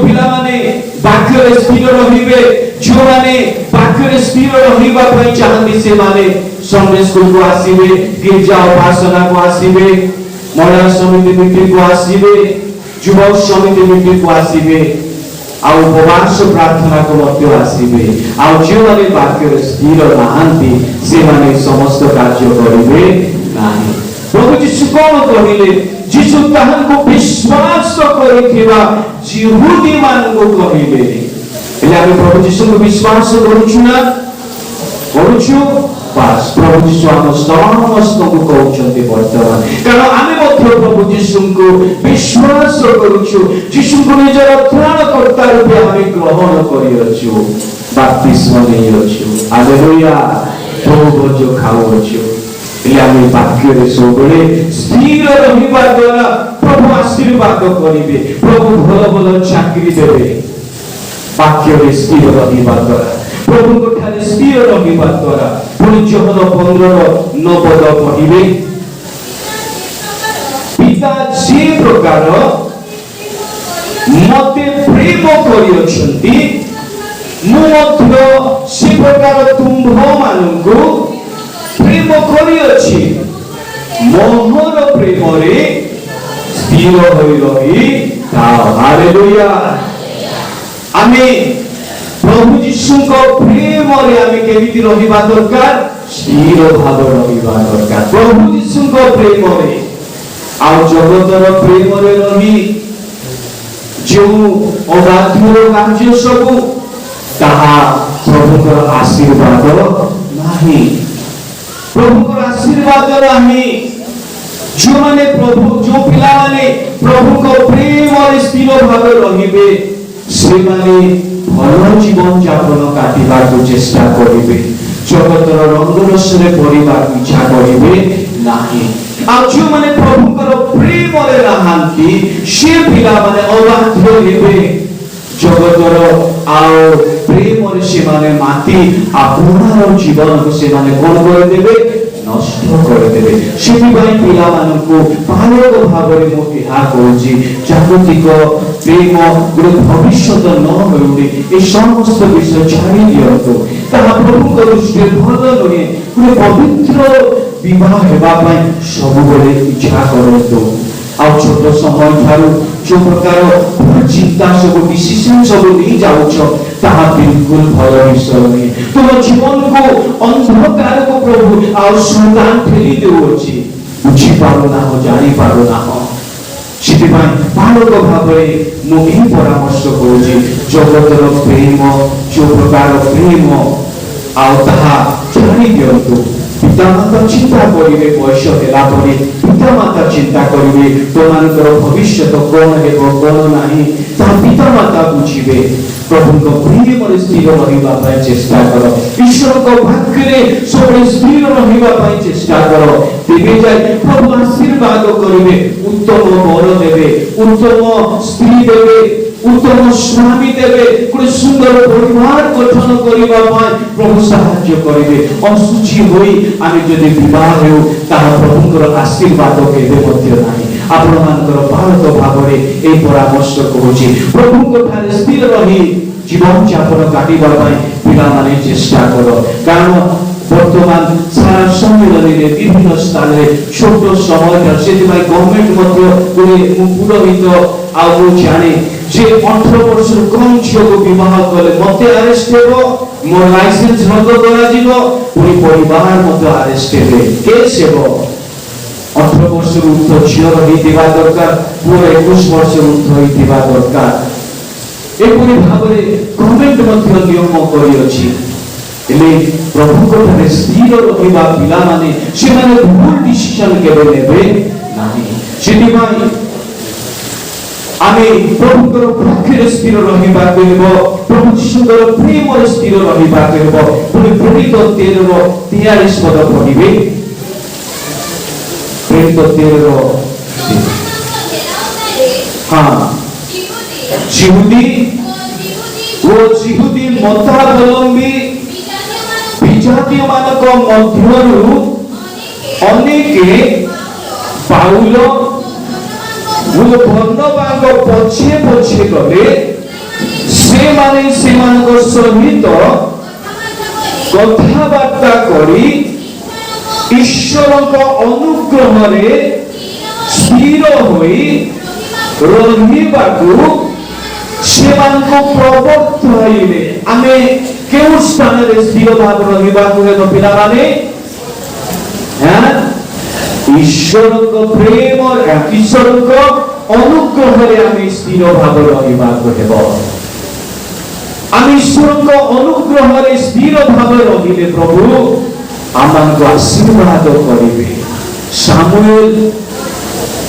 पिला माने वाक्य स्थिर रहिबे जो माने वाक्य स्थिर रहिबा पई चाहନ୍ତି से माने संडे स्कूल को आसीबे गिरजा उपासना को आसीबे महिला समिति मीटिंग को आसीबे युवक समिति मीटिंग को आसीबे आ उपवास प्रार्थना को मध्य आसीबे आ जो माने वाक्य स्थिर नाहंती से माने समस्त कार्य करिवे नाही। प्रभु यीशु कोन कहिले यीशु ताहन को विश्वास करिथिबा यहूदी मान को कहिले एले हम प्रभु यीशु को विश्वास करूछु ना करूछु पास प्रभु यीशु हम समस्त को कहउछन्ते वर्तमान कारण आमे मध्य प्रभु यीशु को विश्वास करूछु यीशु को निजर त्राणकर्ता रूपे हम ग्रहण करियछु बपतिस्मा नेयछु हालेलुया प्रभु जो खाउछु एले हम वाक्य रे सबले स्थिर रहिबा द्वारा प्रभु आशीर्वाद करिवे प्रभु भल भल चाकरी देबे वाक्य रे स्थिर रहिबा द्वारा प्रभु को ठाले स्थिर रहिबा द्वारा पुनि जोहन 15 पद पढिबे पिता जे प्रकार मते प्रेम करियछन्ति मु मध्य से प्रकार तुम्भ मानंकु प्रेम करियछि मोहर प्रेम रे स्थिर होई रही ताओ हालेलुया। आमें प्रभु यीशु को प्रेम रे आमे केमिति रहिबा दरकार स्थिर भाव रहिबा दरकार प्रभु यीशु को प्रेम रे आ जगतर प्रेम रे रही जो अबाध्य कार्य सब ताहा प्रभुकर आशीर्वाद नाही प्रभुकर आशीर्वाद नाही जो माने प्रभु जो पिला माने प्रभु को प्रेम और स्थिर भाव रहिबे से माने भल जीवन यापन काटिबा को चेष्टा करिवे जगतर रंगरसरे परिबा इच्छा करिवे नाही आ जो माने प्रभुकर प्रेम रे रहांती से पिला माने अबाध्य हेबे जगतर आओ प्रेम रे से माने माटी आपनार जीवन को से माने कोन कर देबे नष्ट कर देबे सेहि भाई पिला मानन को पालक भाव रे मो बिहा कहूची जागतिक प्रेम गुरु भविष्य न होउनी ए समस्त विषय छाड़ी दियंतो ताहा प्रभु को दृष्टि भल नहे गुरु पवित्र विवाह हेबा पई सब बेले इच्छा करतो आ छोट समय थारु जो प्रकार चिंता सब डिसीजन सब नहीं जाउछ ताहा बिल्कुल भल विषय नहीं तुम जीवन को अंधकार को प्रभु आ शैतान ठेली देउछि बुझी पारो ना हो जानि पारो ना हो सेति भाई पालक भाव रे मो एही परामर्श करूछि जगतर प्रेम जो प्रकार प्रेम आ ताहा जानि दियंतु पिता माता चिंता करिवे बयस हेला परे पिता माता चिंता करिवे तोमानकर भविष्य तो कोन हेबो कोन नाही ता पिता माता बुझिबे प्रभु को प्रेम रे स्थिर रहिबा पई चेष्टा करो ईश्वर को वाक्य रे सब स्थिर रहिबा पई चेष्टा करो तेबे जाय प्रभु आशीर्वाद करिवे उत्तम वर देबे उत्तम स्त्री देबे उत्तम स्वामी देबे कोन सुंदर परिवार गठन करिबा पई प्रभु सहाय्य करिवे असुचि होई आमे जदि विवाह हेउ ताहा प्रभुकर आशीर्वाद केबे मध्य नाही आपण मानकर भारत भाव रे ए परामर्श कहूची प्रभु को ठारे स्थिर रही जीवन यापन काटिबा पई पिला माने चेष्टा करो कारण वर्तमान सारा सम्मेलन रे विभिन्न स्थान रे छोट समय से गवर्नमेंट मध्य कोने पुरोहित आउ जाने जे 18 वर्ष कम झियो को विवाह कले मते अरेस्ट हेबो मोर लाइसेंस रद्द करा जिवो पुरी परिवार मते अरेस्ट हेबे केस हेबो 18 वर्ष ऊर्ध्व झियो रही दिबा दरकार पूरा 21 वर्ष ऊर्ध्व रही दिबा दरकार एपुरी भाबरे गवर्नमेंट मध्य नियम करि अछि एले प्रभु को ठारे स्थिर रहिबा पिला माने से माने भूल डिसिजन केबे नेबे नाही सेति भाई आमे प्रभुकर वाक्य स्थिर रहिबा करिबो प्रभु यीशुकर प्रेम स्थिर रहिबा करिबो पुनि प्रेरित 13:43 पद पढिबे प्रेरित 13 हां यहूदी वो यहूदी मतावलंबी विजातीय मानक मध्यरु अनेके पाउल वो बर्नबाक पछे पछे गले ସେମାନେ ସେମାନଙ୍କ ସହିତ କଥାବାର୍ତ୍ତା କରି ଈଶ୍ୱରଙ୍କ ଅନୁଗ୍ରହରେ ସ୍ଥିର ହୋଇ ରହିବାକୁ ସେମାନଙ୍କୁ ପ୍ରବର୍ତ୍ତାଇଲେ। ଆମେ କେଉଁ ସ୍ଥାନରେ ସ୍ଥିର ଭାବରେ ରହିବାକୁ ହେବ ପିଲାମାନେ? ଈଶ୍ୱରଙ୍କ ପ୍ରେମ, ଈଶ୍ୱରଙ୍କ ଅନୁଗ୍ରହରେ ଆମେ ସ୍ଥିର ଭାବରେ ରହିବାକୁ ହେବ। ଆମେ ଈଶ୍ୱରଙ୍କ ଅନୁଗ୍ରହରେ ସ୍ଥିର ଭାବରେ ରହିଲେ ପ୍ରଭୁ ଆମମାନଙ୍କୁ ଆଶୀର୍ବାଦ କରିବେ। ସାମୁଏଲ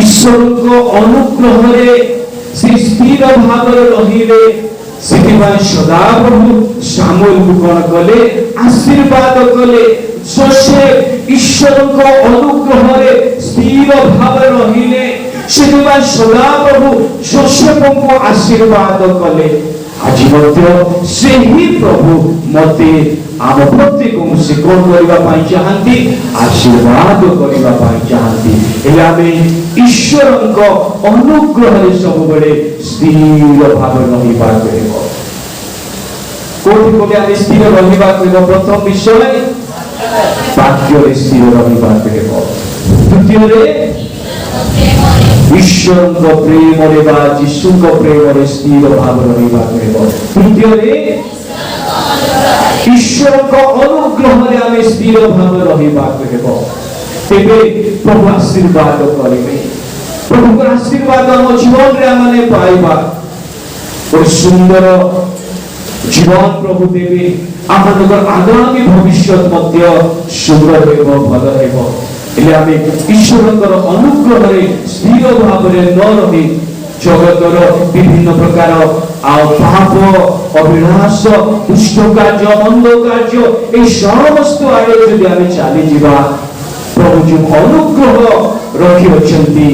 ଈଶ୍ୱରଙ୍କ ଅନୁଗ୍ରହରେ ସେ ସ୍ଥିର ଭାବରେ ରହିଲେ। ସେଥିପାଇଁ ସଦାପ୍ରଭୁ ସାମୁଏଲକୁ କଣ କଲେ? ଆଶୀର୍ବାଦ କଲେ। ଯୋସେଫ ଈଶ୍ୱରଙ୍କ ଅନୁଗ୍ରହରେ ସ୍ଥିର ଭାବରେ ରହିଲେ। ସେଥିପାଇଁ ସଦାପ୍ରଭୁ ଯୋସେଫଙ୍କୁ ଆଶୀର୍ବାଦ କଲେ। ଆଜି ମଧ୍ୟ ସେହି ପ୍ରଭୁ ମତେ ଆମ ପ୍ରତ୍ୟେକଙ୍କୁ ସେ କଣ କରିବା ପାଇଁ ଚାହାନ୍ତି? ଆଶୀର୍ବାଦ କରିବା ପାଇଁ ଚାହାନ୍ତି। ହେଲେ ଆମେ ଈଶ୍ୱରଙ୍କ ଅନୁଗ୍ରହରେ ସବୁବେଳେ ସ୍ଥିର ଭାବରେ ରହିବାକୁ ହେବ। କୋଉଠି କୋଉଠି ଆମେ ସ୍ଥିର ରହିବାକୁ ହେବ? ପ୍ରଥମ ବିଷୟ ବାକ୍ୟରେ ସ୍ଥିର ରହିବାକୁ ହେବ। ଦ୍ୱିତୀୟରେ ଈଶ୍ୱରଙ୍କ ପ୍ରେମରେ ବା ଯୀଶୁଙ୍କ ପ୍ରେମରେ ସ୍ଥିର ଭାବରେ ରହିବାକୁ ହେବ। ତୃତୀୟରେ ଈଶ୍ୱରଙ୍କ ଅନୁଗ୍ରହରେ ଆମେ ସ୍ଥିର ଭାବରେ ରହିବାକୁ ହେବ। ତେବେ ପ୍ରଭୁ ଆଶୀର୍ବାଦ କରିବେ। ପ୍ରଭୁଙ୍କ ଆଶୀର୍ବାଦ ଆମ ଜୀବନରେ ଆମେ ପାଇବା। ଗୋଟେ ସୁନ୍ଦର ଜୀବନ ପ୍ରଭୁ ଦେବେ। ଆମମାନଙ୍କର ଆଗାମୀ ଭବିଷ୍ୟତ ମଧ୍ୟ ସୁନ୍ଦର ହେବ, ଭଲ ହେବ। ହେଲେ ଆମେ ଈଶ୍ୱରଙ୍କର ଅନୁଗ୍ରହରେ ସ୍ଥିର ଭାବରେ ନ ରହି ଜଗତର ବିଭିନ୍ନ ପ୍ରକାର ପାପ, ଅଭିଳାଷ, ଦୁଷ୍ଟ କାର୍ଯ୍ୟ, ମନ୍ଦ କାର୍ଯ୍ୟ এই ସମସ୍ତ ଆଡ଼େ ଯଦି ଆମେ ଚାଲିଯିବା, ପ୍ରଭୁ ଯେଉଁ ଅନୁଗ୍ରହ ରଖିଅଛନ୍ତି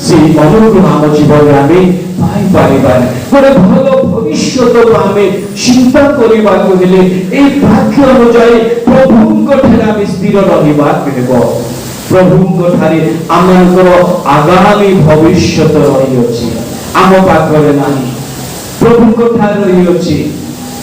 সেই অনুগ্রহ ଆମ ଜୀବନରେ ଆମେ ପାଇପାରିବା। ଗୋଟେ ଭଲ ଭବିଷ୍ୟତକୁ ଆମେ ଚିନ୍ତା କରିବାକୁ ହେଲେ এই ବାକ୍ୟ ଅନୁଯାୟୀ ପ୍ରଭୁଙ୍କ ଠାରେ ଆମେ ସ୍ଥିର ରହିବାକୁ ହେବ। ପ୍ରଭୁଙ୍କ ଠାରେ ଆମମାନଙ୍କର ଆଗାମୀ ଭବିଷ୍ୟତ ରହିଅଛି, ଆମ ପାଖରେ ନାହିଁ, ପ୍ରଭୁଙ୍କ ଠାରେ ରହିଅଛି।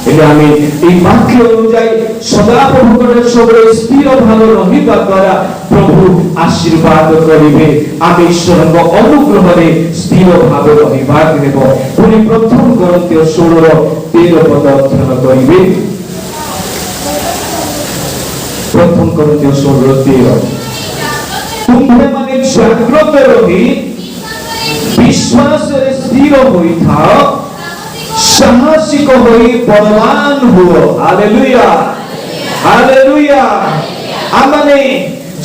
ହେଲେ ଆମେ এই ବାକ୍ୟ ଅନୁଯାୟୀ ସଦା ପ୍ରଭୁଙ୍କର ସବୁବେଳେ ସ୍ଥିର ଭାବରେ ରହିବା ଦ୍ୱାରା ପ୍ରଭୁ ଆଶୀର୍ବାଦ କରିବେ। ଆମେ ଈଶ୍ୱରଙ୍କ ଅନୁଗ୍ରହରେ ସ୍ଥିର ଭାବରେ ରହିବାକୁ ହେବ। ପୁଣି ପ୍ରଥମ କରିନ୍ଥୀୟ 16:13 ପଦ ଅଧ୍ୟୟନ କରିବେ। ପ୍ରଥମ କରିନ୍ଥୀୟ 16:13 ତୁମ୍ଭେମାନେ ଜାଗ୍ରତ ରହି ବିଶ୍ୱାସରେ ସ୍ଥିର ହୋଇଥାଅ, ସାହସିକ ହୋଇ ବଳବାନ ହୁଅ। Hallelujah, hallelujah. ଆମେ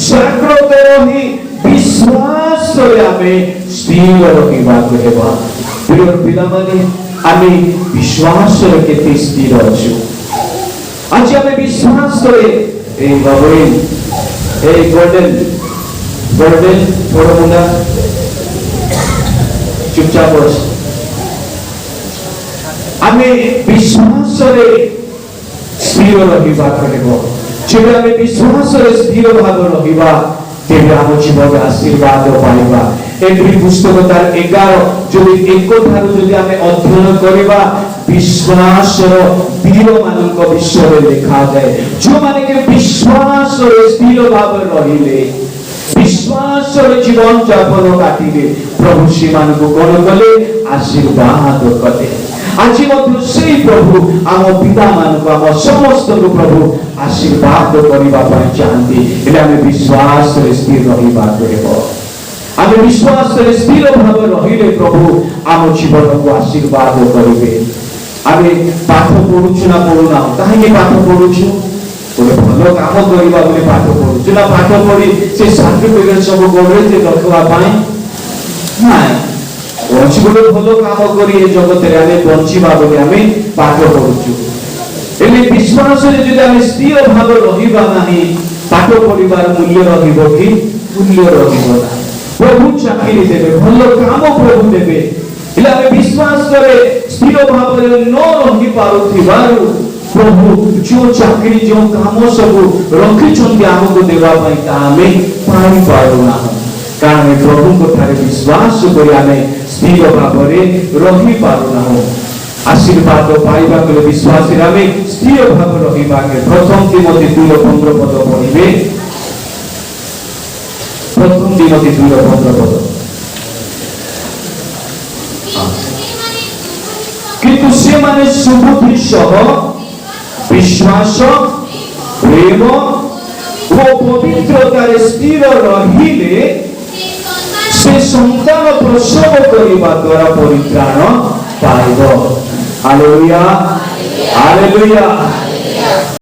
ଜାଗ୍ରତ ରହି ବିଶ୍ୱାସରେ ଆମେ ସ୍ଥିର ରହିବାକୁ ହେବ। ପ୍ରିୟ ପିଲାମାନେ, ଆମେ ବିଶ୍ୱାସରେ କେତେ ସ୍ଥିର ଅଛୁ? ଆଜି ଆମେ ବିଶ୍ୱାସରେ এই বাবুই এই গোল্ডেন গোল্ডেন বড় মুন্ডা চুপচাপ বস। আমি বিশ্বাসরে স্থির রহিବାକୁ ହେବ। ଯେବେ ଆମେ ବିଶ୍ୱାସରେ ସ୍ଥିର ଭାବରେ ରହିବା, ତେବେ ଆମ ଜୀବନରେ ଆଶୀର୍ବାଦ ପାଇବା। ଏଭଳି ପୁସ୍ତକ ତାର 11 ଯଦି 1 ଠାରୁ ଯଦି ଆମେ ଅଧ୍ୟୟନ କରିବା, ବିଶ୍ୱାସର ବୀରମାନଙ୍କ ବିଷୟରେ ଲେଖାଯାଏ। ଯେଉଁମାନେ କି ବିଶ୍ୱାସରେ ସ୍ଥିର ଭାବରେ ରହିଲେ, ବିଶ୍ୱାସରେ ଜୀବନ ଯାପନ କାଟିଲେ, ପ୍ରଭୁ ସେମାନଙ୍କୁ କଣ କଲେ? ଆଶୀର୍ବାଦ କଲେ। ଆଜି ମଧ୍ୟ ସେଇ ପ୍ରଭୁ ଆମ ପିତାମାନଙ୍କୁ, ଆମ ସମସ୍ତଙ୍କୁ ପ୍ରଭୁ ଆଶୀର୍ବାଦ କରିବା ପାଇଁ ଚାହାନ୍ତି। ହେଲେ ଆମେ ବିଶ୍ୱାସରେ ସ୍ଥିର ରହିବାକୁ ହେବ। ଆମେ ବିଶ୍ୱାସରେ ସ୍ଥିର ଭାବରେ ରହିଲେ ପ୍ରଭୁ ଆମ ଜୀବନକୁ ଆଶୀର୍ବାଦ କରିବେ। ଆମେ ପାଠ ପଢୁଛୁ ନା ପଢୁନା? କାହିଁକି ପାଠ ପଢୁଛୁ? ଗୋଟେ ଭଲ କାମ କରିବା ବୋଲି ପାଠ ପଢୁଛୁ ନା ପାଠ ପଢି ସେ ସାର୍ଟିଫିକେଟ ସବୁ ଗଡ଼େଇ ରଖିବା ପାଇଁ? ନାଇଁ, କୌଣସି ଗୋଟେ ଭଲ କାମ କରି ଏ ଜଗତରେ ଆମେ ବଞ୍ଚିବା ବୋଲି ଆମେ ପାଠ ପଢୁଛୁ। ହେଲେ ବିଶ୍ୱାସରେ ଯଦି ଆମେ ସ୍ଥିର ଭାବରେ ରହିବା ନାହିଁ, ପାଠ ପଢିବାର ମୂଲ୍ୟ ରହିବ କି? ମୂଲ୍ୟ ରହିବ ନାହିଁ। ପ୍ରଭୁ ଚାକିରି ଦେବେ, ଭଲ କାମ ପ୍ରଭୁ ଦେବେ। ହେଲେ ଆମେ ବିଶ୍ୱାସରେ ସ୍ଥିର ଭାବରେ ନ ରହିପାରୁଥିବାରୁ ପ୍ରଭୁ ଯେଉଁ ଚାକିରି, ଯେଉଁ କାମ ସବୁ ରଖିଛନ୍ତି ଆମକୁ ଦେବା ପାଇଁ, ତାହା ଆମେ ପାଇପାରୁନାହୁଁ। କାରଣ ପ୍ରଭୁଙ୍କ ଠାରେ ବିଶ୍ୱାସ କରି ଆମେ ସ୍ଥିର ଭାବରେ ରହିପାରୁନାହୁଁ। आशीर्वाद पाइबा को विश्वास आम स्थिर भाव रहा प्रथम तिमोथी 2:15 पद पढ़े प्रथम तिमोथी 2:15 पद किंतु से माने सुबुद्धि सह विश्वास प्रेम और पवित्रतार स्थिर रहिले से संतान प्रसव करने द्वारा परित्राण पाइब। Hallelujah hallelujah.